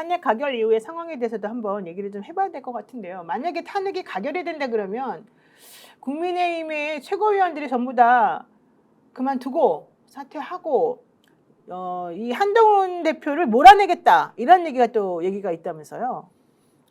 탄핵 가결 이후의 상황에 대해서도 한번 얘기를 좀 해봐야 될 것 같은데요. 만약에 탄핵이 가결이 된다 그러면 국민의힘의 최고위원들이 전부 다 그만두고 사퇴하고 이 한동훈 대표를 몰아내겠다 이런 얘기가 있다면서요.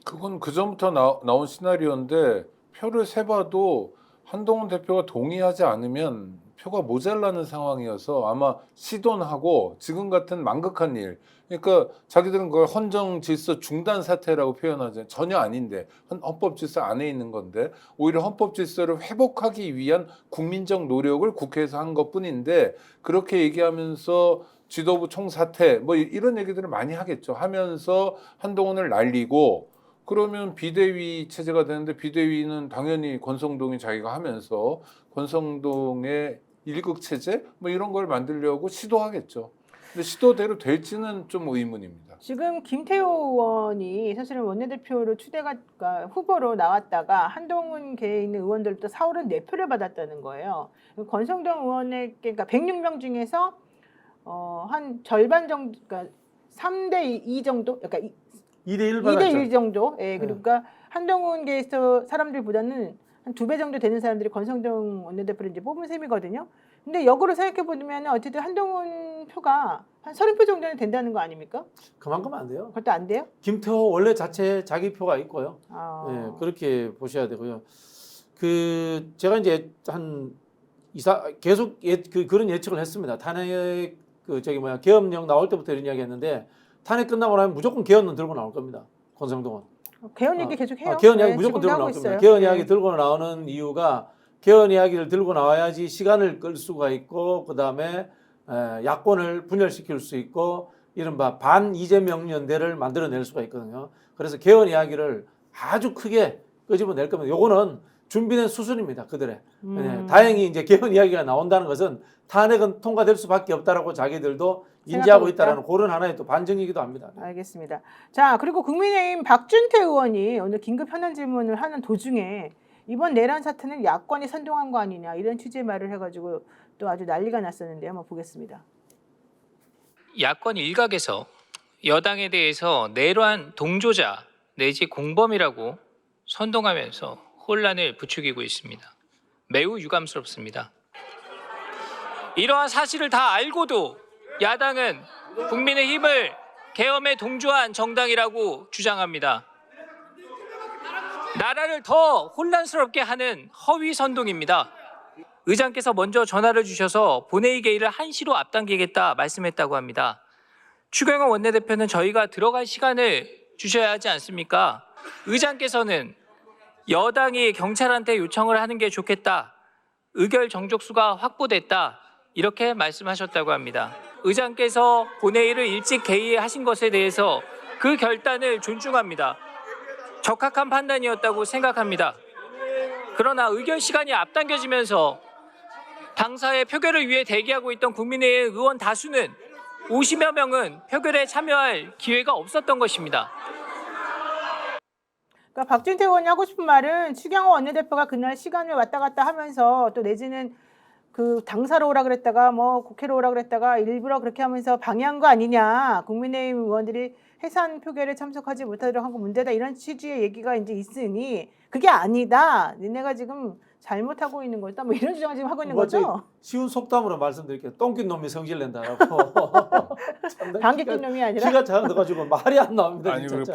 그건 그전부터 나온 시나리오인데 표를 세봐도 한동훈 대표가 동의하지 않으면 표가 모자라는 상황이어서 아마 시도는 하고 지금 같은 망극한 일, 그러니까 자기들은 그걸 헌정 질서 중단 사태라고 표현하잖아요. 전혀 아닌데 헌법 질서 안에 있는 건데 오히려 헌법 질서를 회복하기 위한 국민적 노력을 국회에서 한 것뿐인데 그렇게 얘기하면서 지도부 총사퇴 뭐 이런 얘기들을 많이 하겠죠. 하면서 한동훈을 날리고 그러면 비대위 체제가 되는데 비대위는 당연히 권성동이 자기가 하면서 권성동의 일극 체제 뭐 이런 걸 만들려고 시도하겠죠. 근데 시도대로 될지는 좀 의문입니다. 지금 김태호 의원이 사실은 원내대표로 그러니까 후보로 나왔다가 한동훈계에 있는 의원들부터 434표를 받았다는 거예요. 권성동 의원에게 그러니까 106명 중에서 한 절반 정도, 그러니까 3대2 정도, 그러니까 2대1 받았죠. 2대1 정도. 예, 그러니까 한동훈계에서 사람들보다는 한 2배 정도 되는 사람들이 권성동 원내대표를 이제 뽑은 셈이거든요. 근데 역으로 생각해 보면 어쨌든 한동훈 표가 한 30표 정도는 된다는 거 아닙니까? 그만큼 안 돼요. 그것도 안 돼요? 김태호 원래 자체 자기 표가 있고요. 아. 예, 그렇게 보셔야 되고요. 제가 이제 계속 그런 예측을 했습니다. 탄핵 계엄령 나올 때부터 이런 이야기했는데 탄핵 끝나고 나면 무조건 개헌은 들고 나올 겁니다. 권성동은. 개헌 얘기 계속 해요. 개헌 이야기 네, 무조건 지금도 들고 하고 나올 겁니다. 있어요. 개헌 네. 이야기 들고 나오는 이유가 개헌 이야기를 들고 나와야지 시간을 끌 수가 있고 그다음에 야권을 분열시킬 수 있고 이른바 반 이재명 연대를 만들어낼 수가 있거든요. 그래서 개헌 이야기를 아주 크게 끄집어낼 겁니다. 요거는 준비된 수순입니다. 그들의. 네, 다행히 이제 개헌 이야기가 나온다는 것은 탄핵은 통과될 수밖에 없다라고 자기들도 인지하고 있다라는 그런 하나의 또 반증이기도 합니다. 알겠습니다. 자, 그리고 국민의힘 박준태 의원이 오늘 긴급 현안 질문을 하는 도중에 이번 내란 사태는 야권이 선동한 거 아니냐 이런 취지의 말을 해가지고 또 아주 난리가 났었는데 한번 보겠습니다. 야권 일각에서 여당에 대해서 내란 동조자 내지 공범이라고 선동하면서 혼란을 부추기고 있습니다. 매우 유감스럽습니다. 이러한 사실을 다 알고도 야당은 국민의힘을 계엄에 동조한 정당이라고 주장합니다. 나라를 더 혼란스럽게 하는 허위 선동입니다. 의장께서 먼저 전화를 주셔서 본회의 개의를 1시로 앞당기겠다 말씀했다고 합니다. 추경호 원내대표는 저희가 들어갈 시간을 주셔야 하지 않습니까? 의장께서는 여당이 경찰한테 요청을 하는 게 좋겠다. 의결 정족수가 확보됐다. 이렇게 말씀하셨다고 합니다. 의장께서 본회의를 일찍 개의하신 것에 대해서 그 결단을 존중합니다. 적합한 판단이었다고 생각합니다. 그러나 의결 시간이 앞당겨지면서 당사의 표결을 위해 대기하고 있던 국민의힘 의원 다수는 50여 명은 표결에 참여할 기회가 없었던 것입니다. 그러니까 박준태 의원이 하고 싶은 말은 추경호 원내대표가 그날 시간을 왔다 갔다 하면서 또 내지는 그 당사로 오라 그랬다가 뭐 국회로 오라 그랬다가 일부러 그렇게 하면서 방해한 거 아니냐. 국민의힘 의원들이 해산 표결에 참석하지 못하도록 한 거 문제다. 이런 취지의 얘기가 이제 있으니 그게 아니다. 니네가 지금 잘못하고 있는 거다. 뭐 이런 주장을 지금 하고 있는 거죠. 쉬운 속담으로 말씀드릴게요. 똥낀 놈이 성질 낸다라고. 방귀 낀 놈이 아니라. 키가 작아가지고 말이 안 나옵니다. 아니 진짜.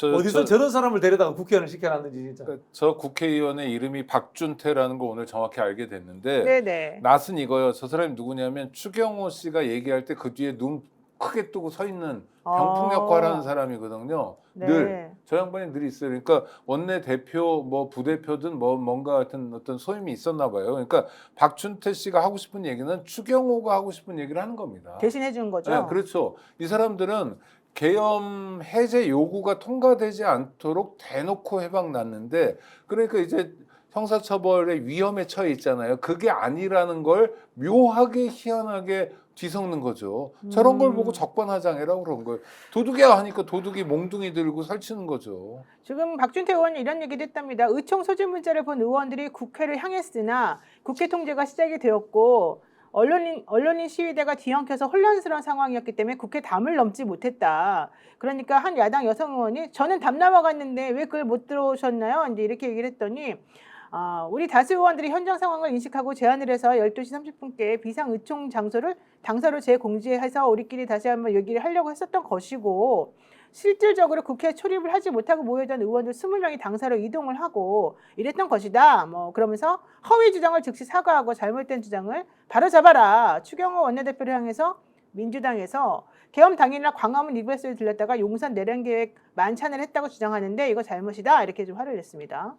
우리 어디서 저런 사람을 데려다가 국회의원을 시켜놨는지 진짜. 저 국회의원의 이름이 박준태라는 거 오늘 정확히 알게 됐는데 네네. 낯은 이거요. 저 사람이 누구냐면 추경호 씨가 얘기할 때 그 뒤에 눈 크게 뜨고 서 있는 병풍 역할을 하는 사람이거든요. 네. 늘 저 양반이 늘 있어요. 그러니까 원내 대표 뭐 부대표든 뭐 뭔가 같은 어떤 소임이 있었나 봐요. 그러니까 박준태 씨가 하고 싶은 얘기는 추경호가 하고 싶은 얘기를 하는 겁니다. 대신해 준 거죠. 네, 그렇죠. 이 사람들은 계엄 해제 요구가 통과되지 않도록 대놓고 해박 났는데 그러니까 이제 형사처벌의 위험에 처해 있잖아요. 그게 아니라는 걸 묘하게 희한하게 뒤섞는 거죠. 저런 걸 보고 적반하장이라고 그런 거예요. 도둑이야 하니까 도둑이 몽둥이 들고 설치는 거죠. 지금 박준태 의원이 이런 얘기도 했답니다. 의총 소집 문자를 본 의원들이 국회를 향했으나 국회 통제가 시작이 되었고 언론인 시위대가 뒤엉켜서 혼란스러운 상황이었기 때문에 국회 담을 넘지 못했다. 그러니까 한 야당 여성 의원이 저는 담 남아갔는데 왜 그걸 못 들어오셨나요? 이제 이렇게 얘기를 했더니 우리 다수 의원들이 현장 상황을 인식하고 제안을 해서 12시 30분께 비상의총 장소를 당사로 재공지해서 우리끼리 다시 한번 얘기를 하려고 했었던 것이고 실질적으로 국회에 출입을 하지 못하고 모여있던 의원들 20명이 당사로 이동을 하고 이랬던 것이다. 뭐 그러면서 허위 주장을 즉시 사과하고 잘못된 주장을 바로잡아라. 추경호 원내대표를 향해서 민주당에서 계엄 당일날 광화문 리브에스를 들렸다가 용산 내란계획 만찬을 했다고 주장하는데 이거 잘못이다. 이렇게 좀 화를 냈습니다.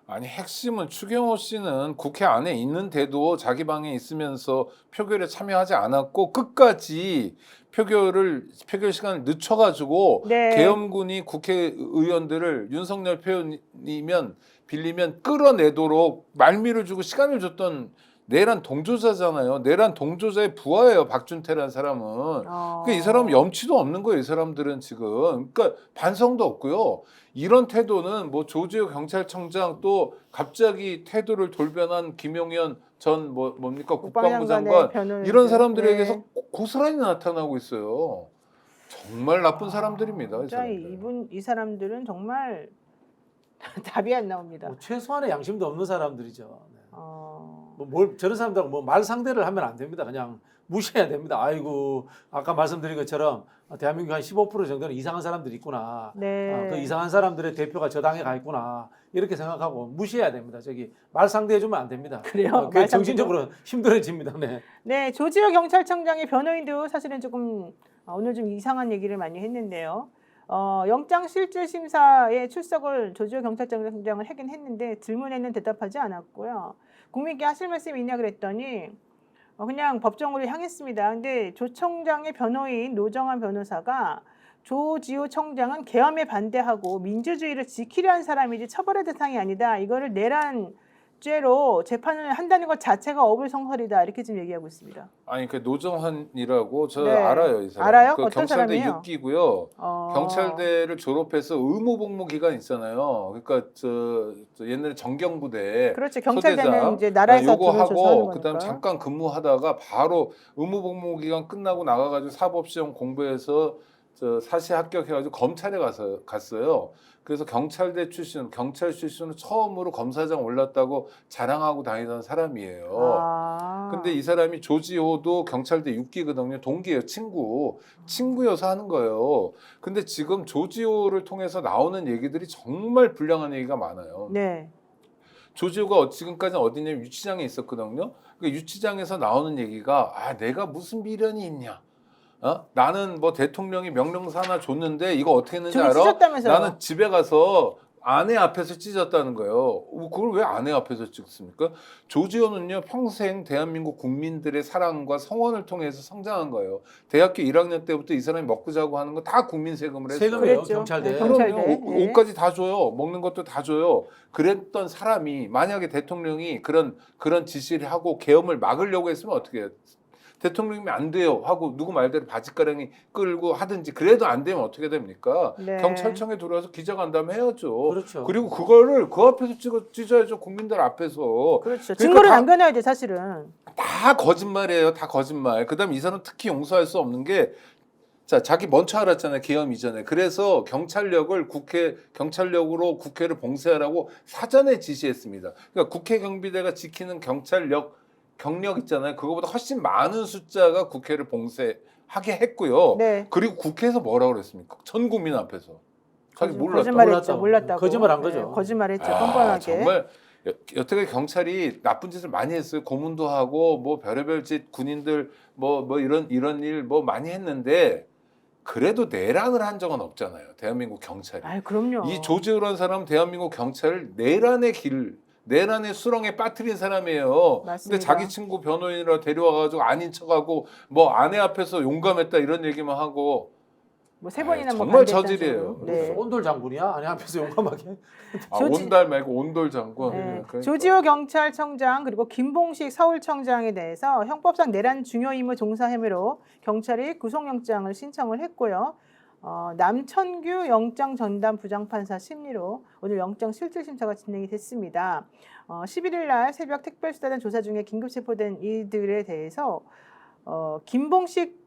아니 핵심은 추경호 씨는 국회 안에 있는데도 자기 방에 있으면서 표결에 참여하지 않았고 끝까지 표결 시간을 늦춰가지고 네. 계엄군이 국회의원들을 윤석열 표현이면 빌리면 끌어내도록 말미를 주고 시간을 줬던 내란 동조자잖아요. 내란 동조자의 부하예요. 박준태라는 사람은. 그러니까 이 사람은 염치도 없는 거예요. 이 사람들은 지금. 그러니까 반성도 없고요. 이런 태도는 뭐 조지호 경찰청장 또 갑자기 태도를 돌변한 김용현 전 뭡니까 국방부 장관 이런 사람들에게서 네. 고스란히 나타나고 있어요. 정말 나쁜 사람들입니다. 이 진짜 사람들. 이 사람들은 정말 답이 안 나옵니다. 뭐 최소한의 양심도 없는 사람들이죠. 네. 어, 뭘 저런 사람들하고 뭐 말 상대를 하면 안 됩니다. 그냥 무시해야 됩니다. 아이고 아까 말씀드린 것처럼 대한민국 한 15% 정도는 이상한 사람들이 있구나. 네. 그 이상한 사람들의 대표가 저 당에 가 있구나. 이렇게 생각하고 무시해야 됩니다. 저기 말 상대해주면 안 됩니다. 그래요? 그 정신적으로 힘들어집니다. 네. 네, 조지호 경찰청장의 변호인도 사실은 조금 오늘 좀 이상한 얘기를 많이 했는데요. 영장실질심사에 출석을 조지호 경찰청장을 하긴 했는데 질문에는 대답하지 않았고요. 국민께 하실 말씀이 있냐 그랬더니 그냥 법정으로 향했습니다. 근데 조 청장의 변호인 노정환 변호사가 조지호 청장은 계엄에 반대하고 민주주의를 지키려 한 사람이지 처벌의 대상이 아니다. 이거를 내란죄로 재판을 한다는 것 자체가 어불성설이다. 이렇게 지금 얘기하고 있습니다. 아니 그 노정환이라고 저 네. 알아요. 이 사람. 알아요? 그 어떤 경찰대 사람이에요? 6기고요. 경찰대를 졸업해서 의무복무 기간 있잖아요. 그러니까 저 옛날에 정경부대 그렇지. 경찰대는 소대장, 이제 나라에서 요거 돈을 줘서 하는 하고 거니까. 그다음 잠깐 근무하다가 바로 의무복무 기간 끝나고 나가가지고 사법시험 공부해서 저 사시 합격해가지고 검찰에 갔어요. 그래서 경찰대 출신, 경찰 출신으로 처음으로 검사장 올랐다고 자랑하고 다니던 사람이에요. 근데 이 사람이 조지호도 경찰대 6기거든요. 동기예요. 친구여서 하는 거예요. 근데 지금 조지호를 통해서 나오는 얘기들이 정말 불량한 얘기가 많아요. 네. 조지호가 지금까지는 어디냐면 유치장에 있었거든요. 그 유치장에서 나오는 얘기가 내가 무슨 미련이 있냐. 나는 뭐 대통령이 명령서 하나 줬는데 이거 어떻게 했는지 알아? 찢었다면서요? 나는 집에 가서 아내 앞에서 찢었다는 거예요. 그걸 왜 아내 앞에서 찍습니까? 조지호는요 평생 대한민국 국민들의 사랑과 성원을 통해서 성장한 거예요. 대학교 1학년 때부터 이 사람이 먹고 자고 하는 거 다 국민 세금을 했어요. 세금이에요. 그랬죠. 경찰대. 네, 그럼요. 경찰대. 네. 옷까지 다 줘요. 먹는 것도 다 줘요. 그랬던 사람이 만약에 대통령이 그런 지시를 하고 계엄을 막으려고 했으면 어떻게 해요? 대통령이 안 돼요 하고 누구 말대로 바짓가랑이 끌고 하든지 그래도 안 되면 어떻게 됩니까? 네. 경찰청에 들어와서 기자간담회 해야죠. 그렇죠. 그리고 그거를 그 앞에서 찢어야죠. 국민들 앞에서. 그렇죠. 그러니까 증거를 다- 남겨놔야죠, 사실은. 다 거짓말이에요. 다 거짓말. 그다음 이 사람 특히 용서할 수 없는 게 자기 먼저 알았잖아요. 계엄 이전에. 그래서 경찰력으로 국회를 봉쇄하라고 사전에 지시했습니다. 그러니까 국회 경비대가 지키는 경력 있잖아요. 그거보다 훨씬 많은 숫자가 국회를 봉쇄하게 했고요. 네. 그리고 국회에서 뭐라고 그랬습니까? 전 국민 앞에서. 자기 몰랐다. 거짓말했죠. 몰랐다고. 거짓말한 거죠. 거짓말했죠. 뻔뻔하게. 정말 여태까지 경찰이 나쁜 짓을 많이 했어요. 고문도 하고 뭐 별의별 짓 군인들 뭐 이런 일 뭐 많이 했는데 그래도 내란을 한 적은 없잖아요. 대한민국 경찰이. 그럼요. 이 조지호라는 사람은 대한민국 경찰을 내란의 수렁에 빠뜨린 사람이에요. 맞습니다. 근데 자기 친구 변호인이라 데려와가지고 아닌 척하고 뭐 아내 앞에서 용감했다 이런 얘기만 하고 뭐 세 번이나 뭐 정말 반대했다는 저질이에요. 식으로. 네. 온돌 장군이야? 아니 앞에서 용감하게. 온달 말고 온돌 장군. 네. 그러니까. 조지호 경찰청장 그리고 김봉식 서울청장에 대해서 형법상 내란 중요 임무 종사 혐의로 경찰이 구속영장을 신청을 했고요. 남천규 영장 전담 부장판사 심리로 오늘 영장 실질 심사가 진행이 됐습니다. 11일 날 새벽 특별수사단 조사 중에 긴급 체포된 이들에 대해서 김봉식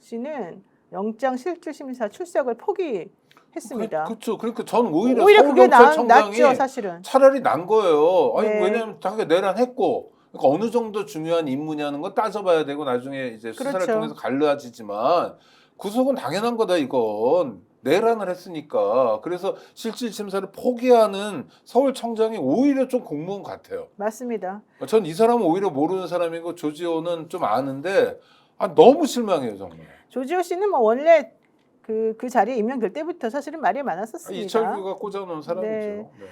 씨는 영장 실질 심사 출석을 포기했습니다. 그렇죠. 그러니까 전 오히려 그게 서울경찰청장이 낫죠, 사실은. 차라리 난 거예요. 아니 네. 왜냐면 자기가 내란했고 그러니까 어느 정도 중요한 임무냐는 거 따져봐야 되고 나중에 이제 수사를 그렇죠. 통해서 갈라지지만 구속은 당연한 거다 이건. 내란을 했으니까. 그래서 실질 심사를 포기하는 서울청장이 오히려 좀 공무원 같아요. 맞습니다. 전 이 사람은 오히려 모르는 사람이고 조지호는 좀 아는데 너무 실망해요 정말. 조지호 씨는 뭐 원래 그 자리에 임명될 때부터 사실은 말이 많았었습니다. 이철규가 꽂아놓은 사람이죠. 네. 네.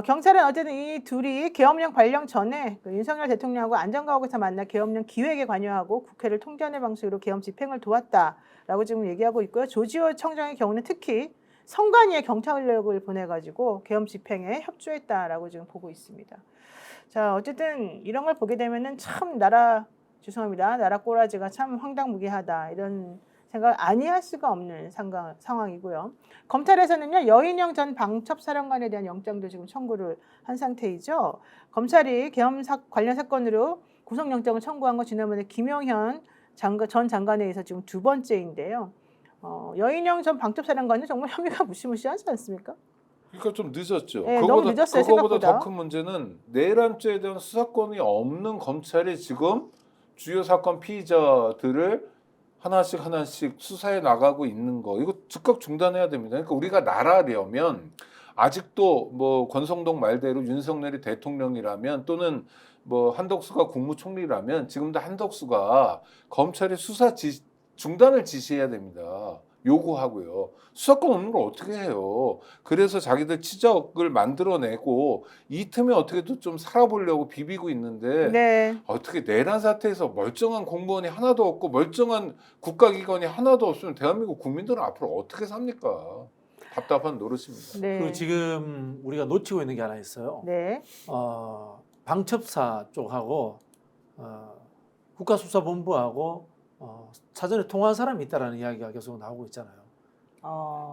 경찰은 어쨌든 이 둘이 계엄령 발령 전에 윤석열 대통령하고 안전가옥에서 만나 계엄령 기획에 관여하고 국회를 통제하는 방식으로 계엄 집행을 도왔다라고 지금 얘기하고 있고요. 조지호 청장의 경우는 특히 선관위에 경찰력을 보내가지고 계엄 집행에 협조했다라고 지금 보고 있습니다. 자, 어쨌든 이런 걸 보게 되면은 참 나라 꼬라지가 참 황당무계하다 이런 생각 아니할 수가 없는 상황이고요. 검찰에서는요 여인영 전 방첩사령관에 대한 영장도 지금 청구를 한 상태이죠. 검찰이 계엄 관련 사건으로 구속영장을 청구한 건 지난번에 김용현 전 장관에 의해서 지금 두 번째인데요. 여인영 전 방첩사령관은 정말 혐의가 무시무시하지 않습니까? 그러니까 좀 늦었죠. 네, 너무 늦었어요, 그거보다 생각보다. 더 큰 문제는 내란죄에 대한 수사권이 없는 검찰이 지금 주요 사건 피의자들을 하나씩 수사해 나가고 있는 거 이거 즉각 중단해야 됩니다. 그러니까 우리가 나라려면 아직도 뭐 권성동 말대로 윤석열이 대통령이라면 또는 뭐 한덕수가 국무총리라면 지금도 한덕수가 검찰의 수사 중단을 지시해야 됩니다. 요구하고요. 수사권 없는 걸 어떻게 해요? 그래서 자기들 치적을 만들어내고 이 틈에 어떻게든 좀 살아보려고 비비고 있는데 네. 어떻게 내란 사태에서 멀쩡한 공무원이 하나도 없고 멀쩡한 국가기관이 하나도 없으면 대한민국 국민들은 앞으로 어떻게 삽니까? 답답한 노릇입니다. 네. 그리고 지금 우리가 놓치고 있는 게 하나 있어요. 네. 방첩사 쪽하고 국가수사본부하고 사전에 통화한 사람이 있다라는 이야기가 계속 나오고 있잖아요.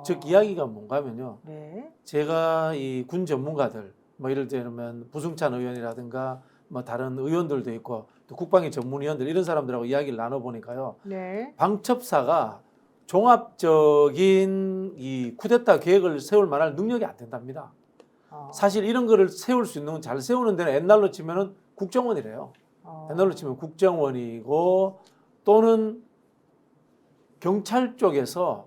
즉 이야기가 뭔가 하면요. 네. 제가 이 군 전문가들 뭐 이럴 때는 부승찬 의원이라든가 뭐 다른 의원들도 있고 또 국방위 전문위원들 이런 사람들하고 이야기를 나눠보니까요. 네. 방첩사가 종합적인 이 쿠데타 계획을 세울 만한 능력이 안 된답니다. 사실 이런 거를 세울 수 있는 잘 세우는 데는 옛날로 치면은 국정원이래요. 옛날로 치면 국정원이고 또는 경찰 쪽에서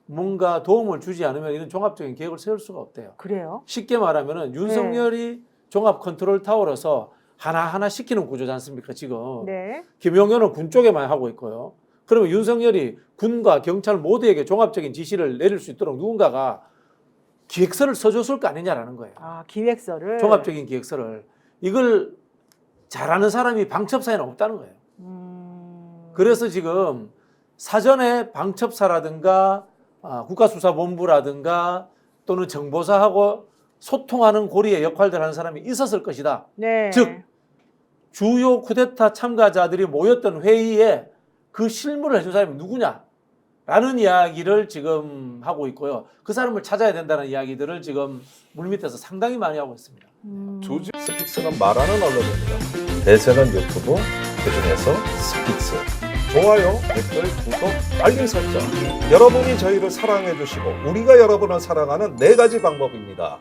뭔가 도움을 주지 않으면 이런 종합적인 계획을 세울 수가 없대요. 그래요? 쉽게 말하면은 윤석열이 종합 컨트롤 타워로서 하나하나 시키는 구조지 않습니까, 지금. 네. 김용현은 군 쪽에만 하고 있고요. 그러면 윤석열이 군과 경찰 모두에게 종합적인 지시를 내릴 수 있도록 누군가가 기획서를 써줬을 거 아니냐라는 거예요. 기획서를. 종합적인 기획서를. 이걸 잘하는 사람이 방첩사에는 없다는 거예요. 그래서 지금 사전에 방첩사라든가 국가수사본부라든가 또는 정보사하고 소통하는 고리의 역할들 하는 사람이 있었을 것이다. 네. 즉 주요 쿠데타 참가자들이 모였던 회의에 그 실무를 해준 사람이 누구냐라는 이야기를 지금 하고 있고요. 그 사람을 찾아야 된다는 이야기들을 지금 물밑에서 상당히 많이 하고 있습니다. 스픽스는 말하는 언론입니다. 대세는 유튜브, 그중에서 스픽스. 좋아요, 댓글, 구독, 알림 설정. 여러분이 저희를 사랑해 주시고 우리가 여러분을 사랑하는 4가지 방법입니다.